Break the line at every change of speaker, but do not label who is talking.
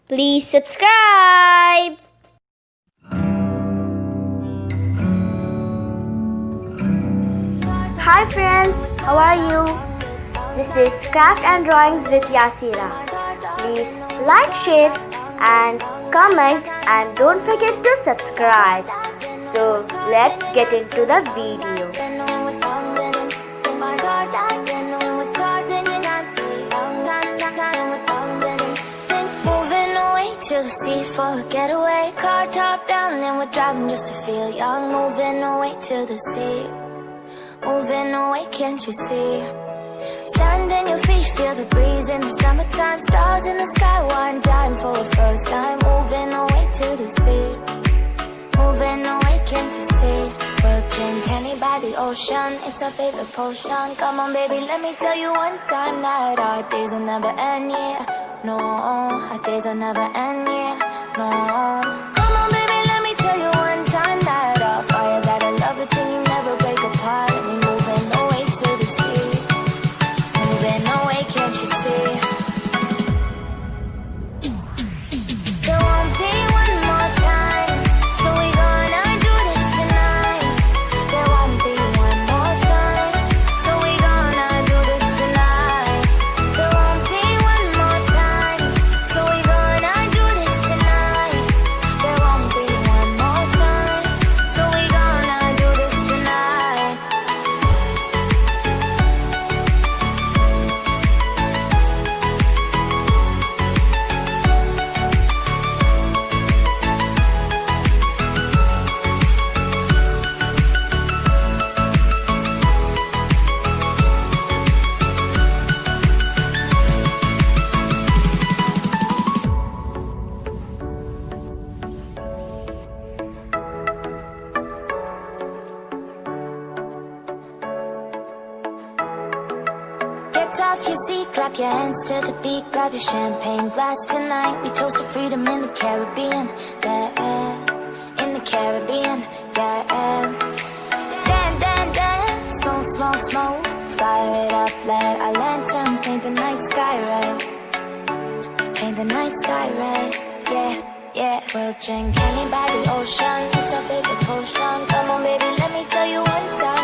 Please subscribe. Hi friends, how are you? This is Craft and Drawings with Yasirah. Please like, share and comment and don't forget to subscribe. So let's get into the video.
To the sea for a getaway, car top down, and we're driving just to feel young. Moving away to the sea, moving away, can't you see? Sand in your feet, feel the breeze in the summertime. Stars in the sky, one dime for a first time. Moving away to the sea, moving away, can't you see? We'll drink honey by the ocean, it's our favorite potion. Come on baby, let me tell you one time that our days will never end, yeah. No, our days will never end, yeah. No. Come on baby, let me tell you one time that our fire, that I love it till you never break apart. And we're moving away to the sea, moving away, can't you see? There won't be one more time, so we gonna do this tonight. There won't be one more time, so we gonna do this tonight. There won't be one more time, so we gonna do this tonight. There won't be one more time, so we gonna do this tonight. Get off your seat, clap your hands to the beat. Grab your champagne glass tonight. We toast to freedom in the Caribbean, yeah. In the Caribbean, yeah. Dan, dan, dan, smoke, smoke, smoke. Fire it up, let our lanterns paint the night sky red. Paint the night sky red, yeah, yeah. We'll drink honey by the ocean, it's our favorite potion. Come on baby, let me tell you one time